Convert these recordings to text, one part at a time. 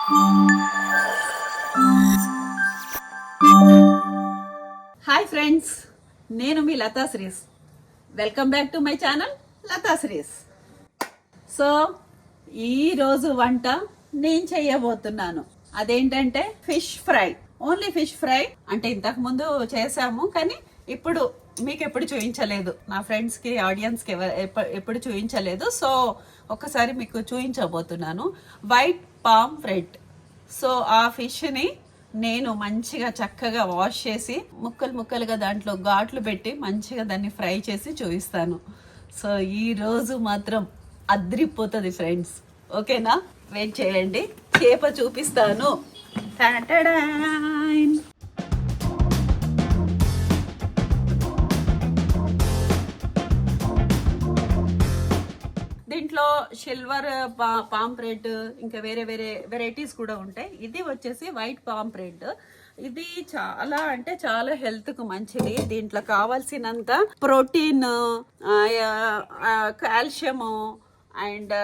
Hi friends, నేను మీ Latha Srees. Welcome back to my channel Latha Srees. So ఈరోజు వంట నేను చెయ్యబోతున్నాను. అదేంటంటే fish fry. Only fish fry. అంటే ఇంతకు ముందు చేసాము, కానీ ఇప్పుడు మీకు ఎప్పుడు చూపించలేదు, నా ఫ్రెండ్స్కి ఆడియన్స్కి ఎప్పుడు చూపించలేదు. సో ఒక్కసారి మీకు చూపించబోతున్నాను. White palm fret. సో ఆ ఫిష్ని నేను మంచిగా చక్కగా వాష్ చేసి ముక్కలు ముక్కలుగా దాంట్లో ఘాట్లు పెట్టి మంచిగా దాన్ని ఫ్రై చేసి చూపిస్తాను. సో ఈ రోజు మాత్రం అద్రిపోతుంది ఫ్రెండ్స్. ఓకేనా? వెయిట్ చేయండి, చేప చూపిస్తాను. టాటాడాన్. దీంట్లో సిల్వర్ పాంప్రెట్, ఇంకా వేరే వేరే వెరైటీస్ కూడా ఉంటాయి. ఇది వచ్చేసి వైట్ పాంప్రెట్. ఇది చాలా అంటే చాలా హెల్త్ కు మంచిది. దీంట్లో కావాల్సినంత ప్రోటీన్, కాల్షియము అండ్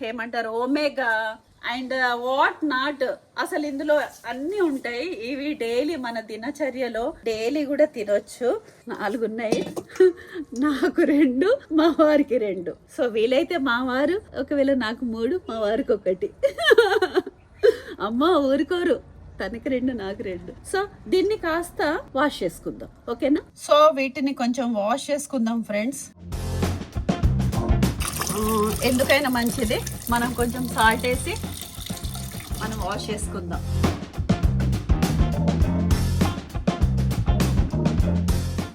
ఏమంటారు ఒమేగా అండ్ వాట్ నాట్, అసలు ఇందులో అన్ని ఉంటాయి. ఇవి డైలీ మన దినచర్యలో డైలీ కూడా తినొచ్చు. 4 ఉన్నాయి, నాకు 2, మా వారికి 2. సో వీలైతే మా వారు, ఒకవేళ నాకు 3, మా వారికి 1. అమ్మ ఊరుకోరు, తనకి 2, నాకు 2. సో దీన్ని కాస్త వాష్ చేసుకుందాం. ఓకేనా? సో వీటిని కొంచెం వాష్ చేసుకుందాం ఫ్రెండ్స్. ఎందుకైనా మంచిది, మనం కొంచెం సాల్ట్ వేసి మనం వాష్ చేసుకుందాం.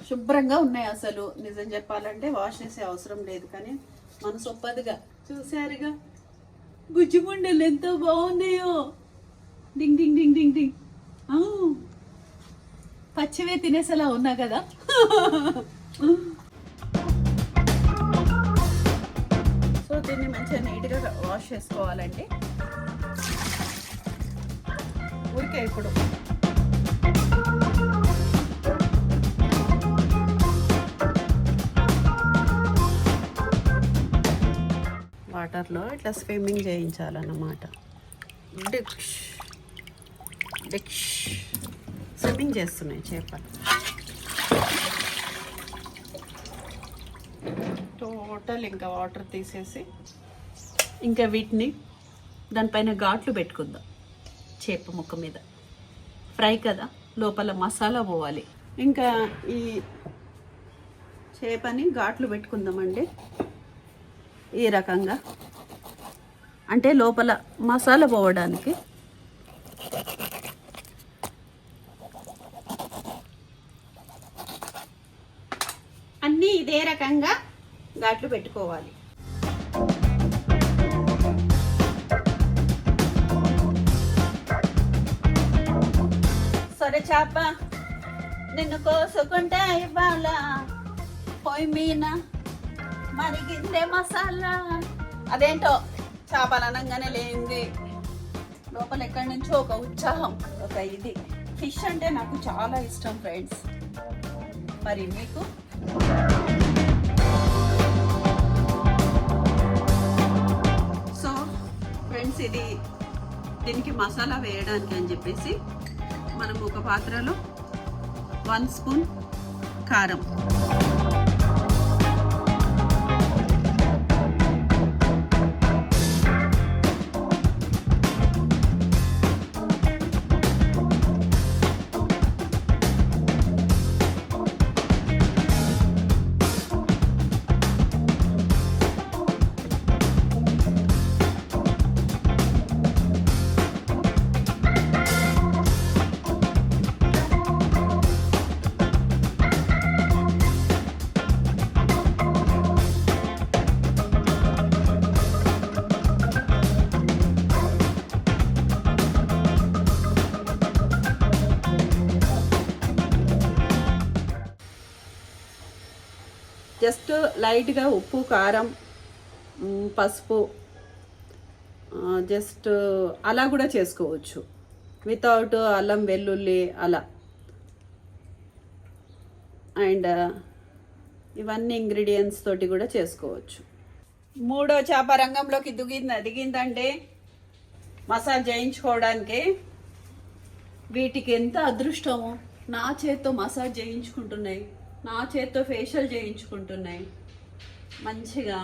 శుభ్రంగా ఉన్నాయి. అసలు నిజం చెప్పాలంటే వాష్ చేసే అవసరం లేదు, కానీ మన సొప్పదిగా చూసారుగా గుజ్జుముండలు ఎంతో బాగున్నాయో. డింగ్ డింగ్ డింగ్ డింగ్ డింగ్. పచ్చివే తినేసేలా ఉన్నా కదా. సో దీన్ని మంచిగా నీట్గా వాష్ చేసుకోవాలండి. ఊరికే ఇప్పుడు వాటర్లో ఇట్లా స్విమ్మింగ్ చేయించాలన్నమాట. డిక్ష్ డిక్ష్ స్విమ్మింగ్ చేస్తున్నాయి చేపలు. టోటల్ ఇంకా వాటర్ తీసేసి ఇంకా వీటిని దానిపైన ఘాట్లు పెట్టుకుందాం. చేప ముక్క మీద ఫ్రై కదా, లోపల మసాలా పోవాలి. ఇంకా ఈ చేపని ఘాట్లు పెట్టుకుందామండి ఈ రకంగా, అంటే లోపల మసాలా పోవడానికి. అన్నీ ఇదే రకంగా ఘాట్లు పెట్టుకోవాలి. సరే చేప నిన్ను కోసుకుంటే ఇవ్వాల, పొయ్యి మీన మరిగిందే మసాలా. అదేంటో చేపలు అనగానే లేనిది లోపల ఎక్కడి నుంచో ఒక ఉత్సాహం, ఒక ఇది. ఫిష్ అంటే నాకు చాలా ఇష్టం ఫ్రెండ్స్. మరి మీకు? సో ఫ్రెండ్స్, దీనికి మసాలా వేయడానికి అని చెప్పేసి మనం ఒక పాత్రలో 1 స్పూన్ కారం, జస్ట్ లైట్గా ఉప్పు, కారం, పసుపు, జస్ట్ అలా కూడా చేసుకోవచ్చు, వితౌట్ అల్లం వెల్లుల్లి అలా. అండ్ ఇవన్నీ ఇంగ్రీడియంట్స్ తోటి కూడా చేసుకోవచ్చు. మూడో చేప రంగంలోకి దిగిందంటే మసాజ్ చేయించుకోవడానికి. వీటికి ఎంత అదృష్టము, నా చేత్తో మసాజ్ చేయించుకుంటున్నాయి, నా చేత్తో ఫేషియల్ చేయించుకుంటున్నాయి మంచిగా.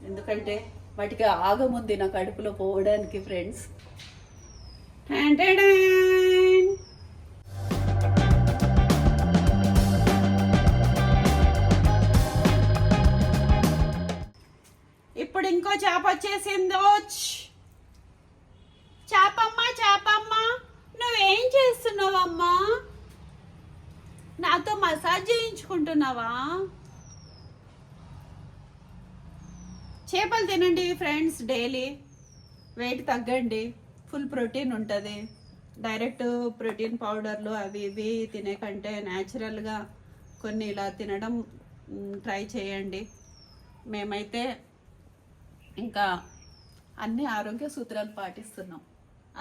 ఎందుకంటే వాటికి ఆగముంది నా కడుపులో పోవడానికి ఫ్రెండ్స్. ఇప్పుడు ఇంకో చేప వచ్చేసిందో. చేపమ్మ చేపమ్మ, నువ్వేం చేస్తున్నావమ్మా? నాతో మసాజ్ చేయించుకుంటున్నావా? చేపలు తినండి ఫ్రెండ్స్, డైలీ వెయిట్ తగ్గండి. ఫుల్ ప్రోటీన్ ఉంటుంది. డైరెక్ట్ ప్రోటీన్ పౌడర్లు అవి ఇవి తినే కంటే న్యాచురల్గా కొన్ని ఇలా తినడం ట్రై చేయండి. మేమైతే ఇంకా అన్ని ఆరోగ్య సూత్రాలు పాటిస్తున్నాం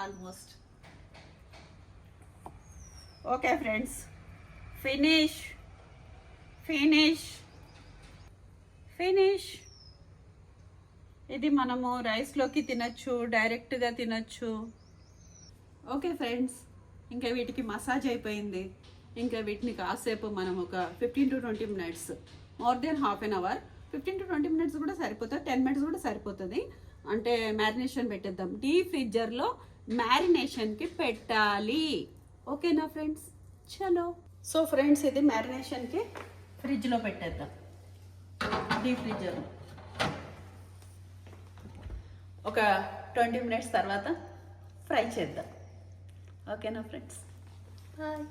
almost. Okay friends, finish finish finish. ఇది మనము రైస్లోకి తినచ్చు, డైరెక్ట్గా తినచ్చు. ఓకే ఫ్రెండ్స్, ఇంకా వీటికి మసాజ్ అయిపోయింది. ఇంకా వీటిని కాసేపు మనం ఒక 15 to 20 minutes, more than half an hour, 15 to 20 minutes కూడా సరిపోతుంది, 10 minutes కూడా సరిపోతుంది. అంటే మ్యారినేషన్ పెట్టేద్దాం. డీప్ ఫ్రిడ్జర్లో మ్యారినేషన్కి పెట్టాలి. ఓకేనా ఫ్రెండ్స్? చలో. సో ఫ్రెండ్స్, ఇది మ్యారినేషన్కి ఫ్రిడ్జ్లో పెట్టేద్దాం, డీప్ ఫ్రిడ్జర్లో. ఒక 20 minutes తర్వాత ఫ్రై చేద్దాం. ఓకేనా ఫ్రెండ్స్? బాయ్.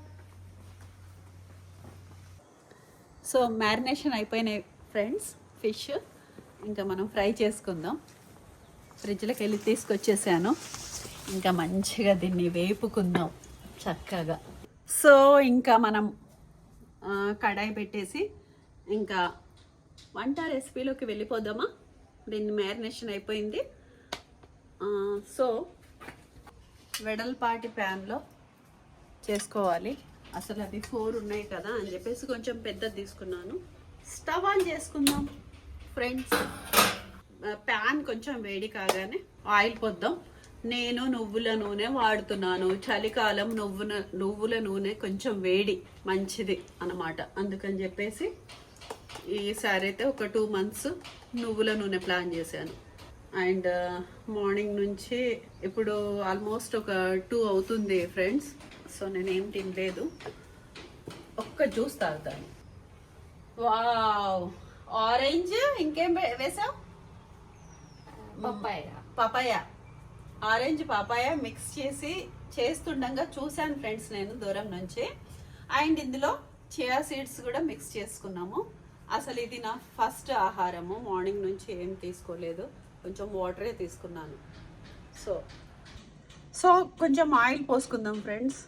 సో మ్యారినేషన్ అయిపోయినాయి ఫ్రెండ్స్ ఫిష్. ఇంకా మనం ఫ్రై చేసుకుందాం. ఫ్రిడ్జ్లోకి వెళ్ళి తీసుకొచ్చేసాను. ఇంకా మంచిగా దీన్ని వేపుకుందాం చక్కగా. సో ఇంకా మనం కడాయి పెట్టేసి ఇంకా వంట రెసిపీలోకి వెళ్ళిపోదామా? దీన్ని మ్యారినేషన్ అయిపోయింది. సో వెడల్పాటి ప్యాన్లో చేసుకోవాలి. అసలు అవి 4 ఉన్నాయి కదా అని చెప్పేసి కొంచెం పెద్దది తీసుకున్నాను. స్టవ్ ఆన్ చేసుకుందాం ఫ్రెండ్స్. ప్యాన్ కొంచెం వేడి కాగానే ఆయిల్ పోద్దాం. నేను నువ్వుల నూనె వాడుతున్నాను. చలికాలం నువ్వుల నూనె కొంచెం వేడి మంచిది అన్నమాట. అందుకని చెప్పేసి ఈసారి అయితే ఒక 2 months నువ్వుల నూనె ప్లాన్ చేశాను. అండ్ మార్నింగ్ నుంచి ఇప్పుడు ఆల్మోస్ట్ ఒక 2 అవుతుంది ఫ్రెండ్స్. సో నేనేం తినలేదు, ఒక్క జ్యూస్ తాగుతాను. Wow, orange. ఇంకేం వేసావు? పపాయ. ఆరెంజ్ పపాయ మిక్స్ చేసి చేస్తుండగా చూశాను ఫ్రెండ్స్ నేను దూరం నుంచి. అండ్ ఇందులో చియా సీడ్స్ కూడా మిక్స్ చేసుకున్నాము. అసలు ఇది నా ఫస్ట్ ఆహారము. మార్నింగ్ నుంచి ఏం తీసుకోలేదు, కొంచెం వాటరే తీసుకున్నాను. సో కొంచెం ఆయిల్ పోసుకుందాం ఫ్రెండ్స్.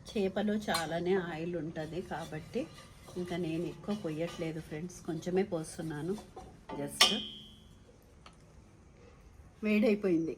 చేపలో చాలానే ఆయిల్ ఉంటుంది కాబట్టి ఇంకా నేను ఎక్కువ పొయ్యట్లేదు ఫ్రెండ్స్, కొంచెమే పోస్తున్నాను. జస్ట్ వేడైపోయింది.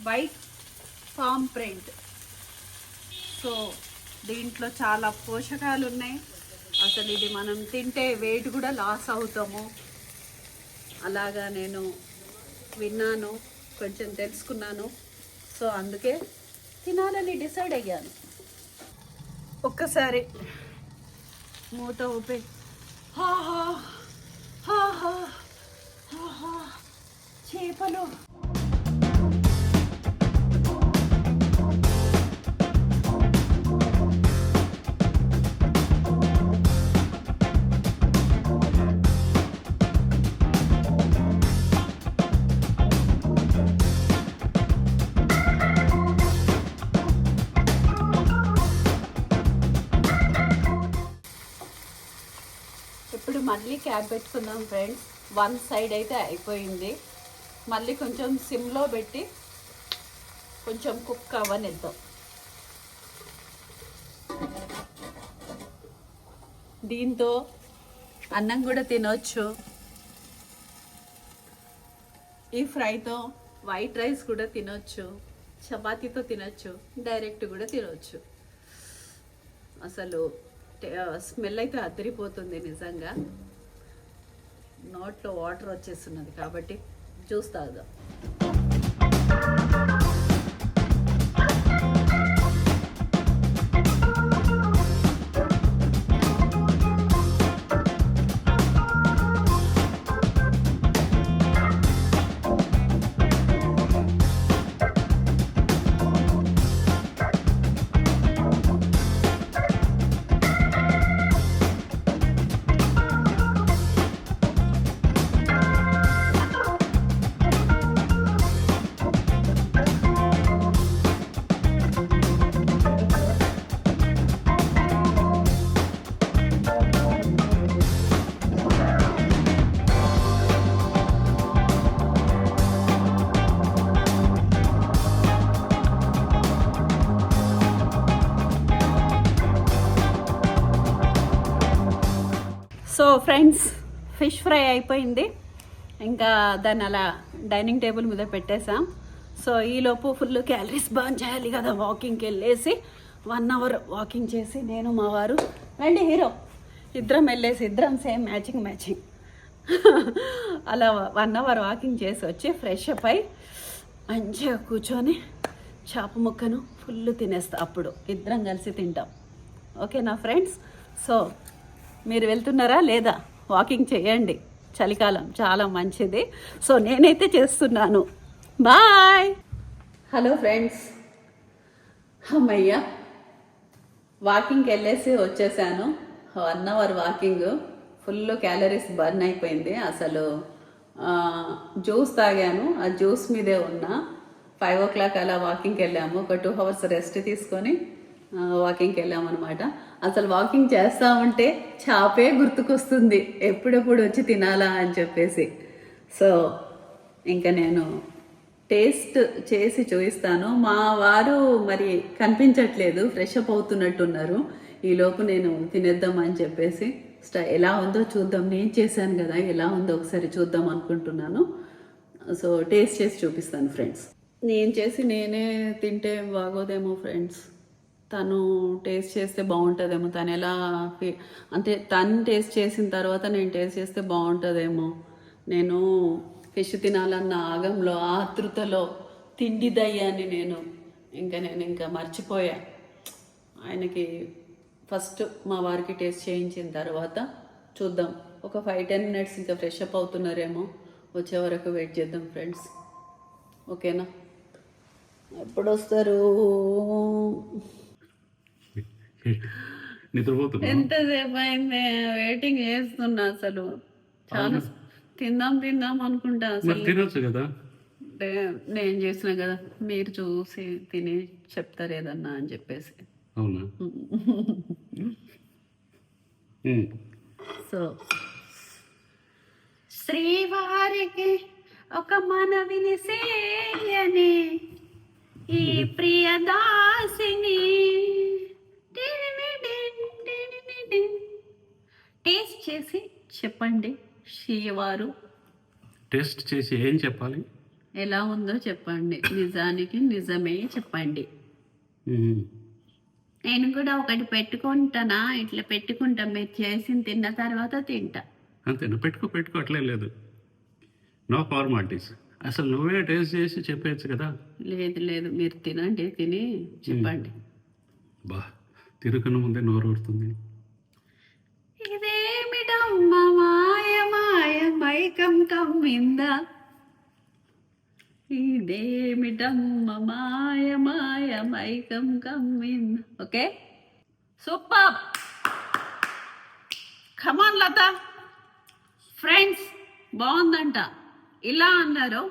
White foam print. సో దీంట్లో చాలా పోషకాలు ఉన్నాయి. అసలు ఇది మనం తింటే వెయిట్ కూడా లాస్ అవుతాము. అలాగా నేను విన్నాను, కొంచెం తెలుసుకున్నాను. సో అందుకే తినాలని డిసైడ్ అయ్యాను. ఒక్కసారి మూత ఊపే చేపలు. మళ్ళీ క్యాప్ పెట్టుకుందాం ఫ్రెండ్స్. వన్ సైడ్ అయితే అయిపోయింది. మళ్ళీ కొంచెం సిమ్లో పెట్టి కొంచెం కుక్ అవ్వనిద్దాం. దీంతో అన్నం కూడా తినొచ్చు. ఈ ఫ్రైతో వైట్ రైస్ కూడా తినొచ్చు, చపాతీతో తినొచ్చు, డైరెక్ట్ కూడా తినొచ్చు. అసలు స్మెల్ అయితే అదిరిపోతుంది నిజంగా. నోట్లో వాటర్ వచ్చేస్తున్నది కాబట్టి జ్యూస్ తాగుదాం. సో ఫ్రెండ్స్, ఫిష్ ఫ్రై అయిపోయింది. ఇంకా దాన్ని అలా డైనింగ్ టేబుల్ మీద పెట్టేసాం. సో ఈలోపు ఫుల్ క్యాలరీస్ బర్న్ చేయాలి కదా. వాకింగ్కి వెళ్ళేసి 1 అవర్ వాకింగ్ చేసి, నేను మా వారు రండి హీరో ఇద్దరం వెళ్ళేసి, ఇద్దరం సేమ్ మ్యాచింగ్ అలా 1 అవర్ వాకింగ్ చేసి వచ్చి ఫ్రెష్ అప్ అయి మంచిగా కూర్చొని చేప ముక్కను ఫుల్ తినేస్తా. అప్పుడు ఇద్దరం కలిసి తింటాం. ఓకేనా ఫ్రెండ్స్? సో మీరు వెళ్తున్నారా లేదా? వాకింగ్ చేయండి, చలికాలం చాలా మంచిది. సో నేనైతే చేస్తున్నాను. బాయ్. హలో ఫ్రెండ్స్, అమ్మయ్య వాకింగ్కి వెళ్ళేసి వచ్చేసాను. 1 hour walking, full calories burn అయిపోయింది. అసలు జ్యూస్ తాగాను, ఆ జ్యూస్ మీదే ఉన్నా. 5 o'clock అలా వాకింగ్కి వెళ్ళాము. ఒక 2 hours రెస్ట్ తీసుకొని వాకింగ్కి వెళ్ళామన్నమాట. అసలు వాకింగ్ చేస్తూ ఉంటే చేపే గుర్తుకొస్తుంది, ఎప్పుడెప్పుడు వచ్చి తినాలా అని చెప్పేసి. సో ఇంకా నేను టేస్ట్ చేసి చూపిస్తాను. మా వారు మరి కనిపించట్లేదు, ఫ్రెష్ అప్ అవుతున్నట్టున్నారు. ఈలోపు నేను తినేద్దాం అని చెప్పేసి ఎలా ఉందో చూద్దాం. నేను చేశాను కదా, ఎలా ఉందో ఒకసారి చూద్దాం అనుకుంటున్నాను. సో టేస్ట్ చేసి చూపిస్తాను ఫ్రెండ్స్. నేను చేసి నేనే తింటే బాగోదేమో ఫ్రెండ్స్. తను టేస్ట్ చేస్తే బాగుంటుందేమో. తను ఎలా అంటే తను టేస్ట్ చేసిన తర్వాత నేను టేస్ట్ చేస్తే బాగుంటుందేమో. నేను ఫిష్ తినాలన్న ఆగంలో, ఆతృతలో తిండి దయ్యాన్ని నేను ఇంకా మర్చిపోయా. ఆయనకి ఫస్ట్ మా వారికి టేస్ట్ చేయించిన తర్వాత చూద్దాం. ఒక 5-10 minutes ఇంకా ఫ్రెష్ అప్ అవుతున్నారేమో, వచ్చే వరకు వెయిట్ చేద్దాం ఫ్రెండ్స్. ఓకేనా? ఎప్పుడు వస్తారు? ఎంతసేపు అయింది వెయిటింగ్ చేస్తున్నా. అసలు చాలా తిందాం అనుకుంటా. అసలు తినొచ్చు కదా, నేను చేసిన కదా, మీరు చూసి తిని చెప్తారు ఏదన్నా అని చెప్పేసి. సో శ్రీవారికి ఒక మనవిని సేయని ఈ ప్రియదాసిని టేస్ట్ చేసి చెప్పండి. శ్రీవారు టేస్ట్ చేసి ఏం చెప్పాలి? ఎలా ఉందో చెప్పండి. నిజానికి నిజమే చెప్పండి. నేను కూడా ఒకటి పెట్టుకుంటానా, ఇట్లా పెట్టుకుంటా. మీరు చేసి తిన్న తర్వాత తింటా. అంతేనా? పెట్టుకో అట్లే లేదు. No formalities. అసలు నువ్వే టేస్ట్ చేసి చెప్పేయచ్చు కదా. లేదు మీరు తినండి, తిని చెప్పండి. బా, తిరుకున్న ముందే నోరు ఊరుతుంది. ఇదేమిటమ్మ మాయ మైకం కమ్మిందా, ఇదేమిటమ్మ మాయ మైకం కమ్మిందా. Okay, super. Come on Latha. Friends, బాగుందంట. ఇలా అన్నారు,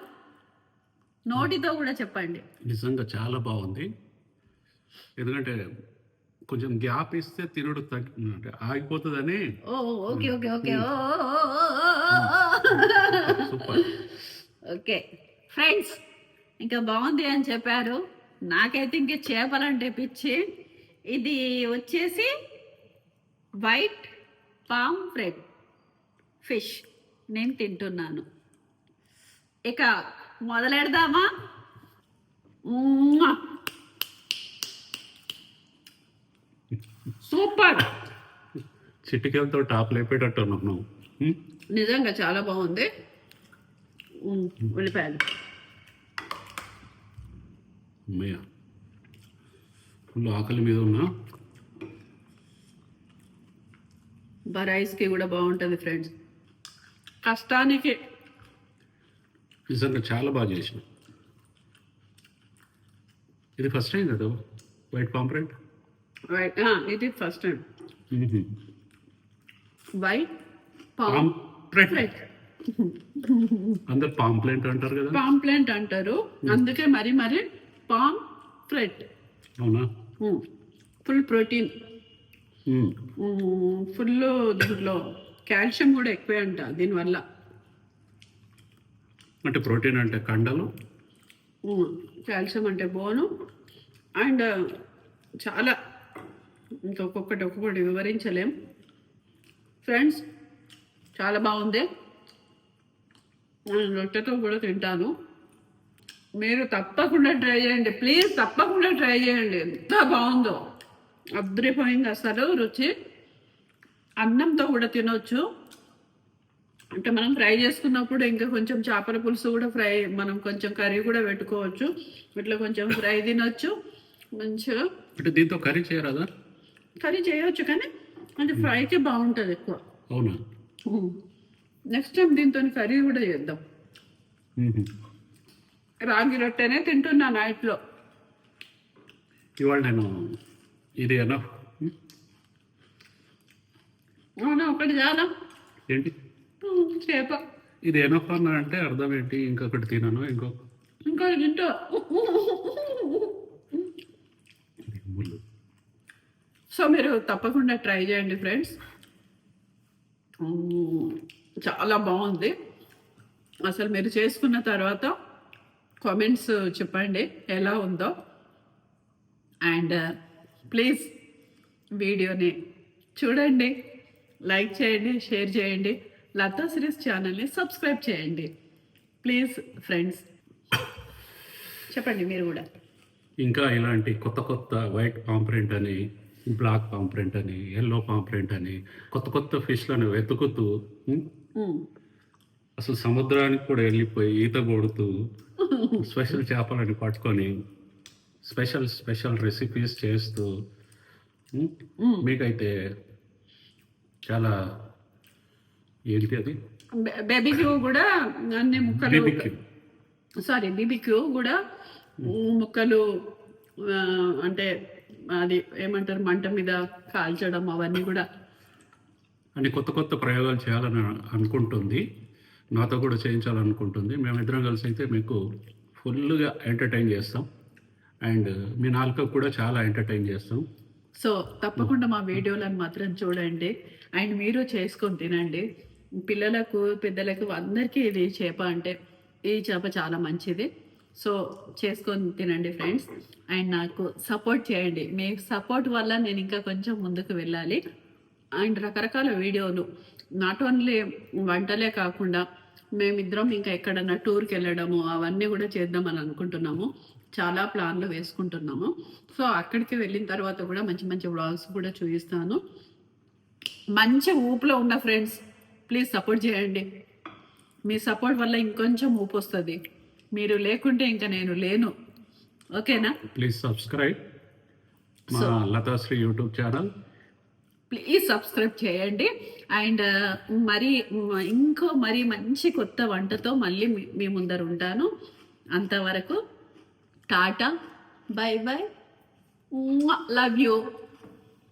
నోటితో కూడా చెప్పండి. నిజంగా చాలా బాగుంది. ఎందుకంటే కొంచెం గ్యాప్ ఇస్తే తినడు అంటే ఆగిపోతుందని. Oh okay okay okay super. Okay friends, ఇంకా బాగుంది అని చెప్పారు. నాకైతే ఇంకా చేపలంటే పిచ్చి. ఇది వచ్చేసి వైట్ పాంఫ్రెట్ ఫిష్ నేను తింటున్నాను. ఇక మొదలెడదామా? మ్మ్. సూపర్, చిటికలతో టాప్ లేపేటట్టు ఉన్నావు నువ్వు. నిజంగా చాలా బాగుంది. ఉల్లిపాయలు అమ్మయ్య, ఫుల్ ఆకలి మీద ఉన్నా. రైస్కి కూడా బాగుంటుంది ఫ్రెండ్స్. కష్టానికి నిజంగా చాలా బాగా చేసిన. ఇది ఫస్ట్ టైం కదా వైట్ పాంప్రెట్? రైట్, ఇది ఫస్ట్ టైం వైట్ పాంప్లెట్. అందరు పాంప్లెంట్ అంటారు కదా. పాంప్లెంట్ అంటారు, అందుకే మరి మరి పాంప్లెట్. అవునా? ఫుల్ ప్రోటీన్, ఫుల్ దీంట్లో కాల్షియం కూడా ఎక్కువే అంట దీనివల్ల. అంటే ప్రోటీన్ అంటే కండలు, కాల్షియం అంటే బోను, అండ్ చాలా ఒక్కొక్కటి వివరించలేం ఫ్రెండ్స్. చాలా బాగుంది. నేను రొట్టెతో కూడా తింటాను. మీరు తప్పకుండా ట్రై చేయండి ప్లీజ్, తప్పకుండా ట్రై చేయండి. ఎంత బాగుందో, అద్రిపోయింది అసలు రుచి. అన్నంతో కూడా తినొచ్చు. అంటే మనం ఫ్రై చేసుకున్నప్పుడు ఇంకా కొంచెం చేపల పులుసు కూడా ఫ్రై, మనం కొంచెం కర్రీ కూడా పెట్టుకోవచ్చు. ఇట్లా కొంచెం ఫ్రై తినొచ్చు మంచిగా. అంటే దీంతో కర్రీ చేయరాదా? కర్రీ చేయవచ్చు, కానీ అది ఫ్రైకి బాగుంటుంది ఎక్కువ. అవునా? నెక్స్ట్ టైం దీంతో కర్రీ కూడా చేద్దాం. రాగి రొట్టెనే తింటున్నా నైట్లో. ఇవాళ నేను ఇది అన్నా. అవునా, ఒకటి చాలా. ఏంటి చేప. ఇది ఎనఫ్ అన్నా అంటే అర్థం ఏంటి? ఇంకొకటి తినను, ఇంకోటి తింటా. ముళ్ళు. సో మీరు తప్పకుండా ట్రై చేయండి ఫ్రెండ్స్. చాలా బాగుంది అసలు. మీరు చేసుకున్న తర్వాత కామెంట్స్ చెప్పండి ఎలా ఉందో. అండ్ ప్లీజ్ వీడియోని చూడండి, లైక్ చేయండి, షేర్ చేయండి. లతా సిరీస్ ఛానల్ని సబ్స్క్రైబ్ చేయండి ప్లీజ్ ఫ్రెండ్స్. చెప్పండి మీరు కూడా. ఇంకా ఇలాంటి కొత్త కొత్త వైట్ పాంప్రెంట్ అని, బ్లాక్ పాంప్రెంట్ అని, ఎల్లో పాంప్రెంట్ అని కొత్త ఫిష్లను వెతుకుతూ అసలు సముద్రానికి కూడా వెళ్ళిపోయి ఈత కొడుతూ స్పెషల్ చేపలని పట్టుకొని స్పెషల్ రెసిపీస్ చేస్తూ మీకైతే చాలా ఏంటి అది బేబీక్యూ కూడా అన్ని ముక్కలు, సారీ బీబీక్యూ కూడా ముక్కలు, అంటే అది ఏమంటారు మంట మీద కాల్చడం, అవన్నీ కూడా అని కొత్త ప్రయోగాలు చేయాలని అనుకుంటుంది. నాతో కూడా చేయించాలనుకుంటుంది. మేమిద్దరం కలిసి అయితే మీకు ఫుల్గా ఎంటర్టైన్ చేస్తాం. అండ్ మీ నాలుకకు కూడా చాలా ఎంటర్టైన్ చేస్తాం. సో తప్పకుండా మా వీడియోలను మాత్రం చూడండి. అండ్ మీరు చేసుకొని తినండి. పిల్లలకు పెద్దలకు అందరికీ ఇది చేప అంటే, ఈ చేప చాలా మంచిది. సో చేసుకొని తినండి ఫ్రెండ్స్. అండ్ నాకు సపోర్ట్ చేయండి. మీ సపోర్ట్ వల్ల నేను ఇంకా కొంచెం ముందుకు వెళ్ళాలి. అండ్ రకరకాల వీడియోలు, నాట్ ఓన్లీ వంటలే కాకుండా మేమిద్దరం ఇంకా ఎక్కడన్నా టూర్కి వెళ్ళడము అవన్నీ కూడా చేద్దామని అనుకుంటున్నాము. చాలా ప్లాన్లు వేసుకుంటున్నాము. సో అక్కడికి వెళ్ళిన తర్వాత కూడా మంచి వ్లాగ్స్ కూడా చూపిస్తాను. మంచి ఊపులో ఉన్న ఫ్రెండ్స్ ప్లీజ్ సపోర్ట్ చేయండి. మీ సపోర్ట్ వల్ల ఇంకొంచెం ఊపు వస్తుంది. మీరు లేకుంటే ఇంకా నేను లేను. ఓకేనా? ప్లీజ్ సబ్స్క్రైబ్ మా Lathasri YouTube channel. Please subscribe చేయండి. అండ్ ఇంకో మంచి కొత్త వంటతో మళ్ళీ మీ ముందర ఉంటాను. అంతవరకు tata, bye bye, love you.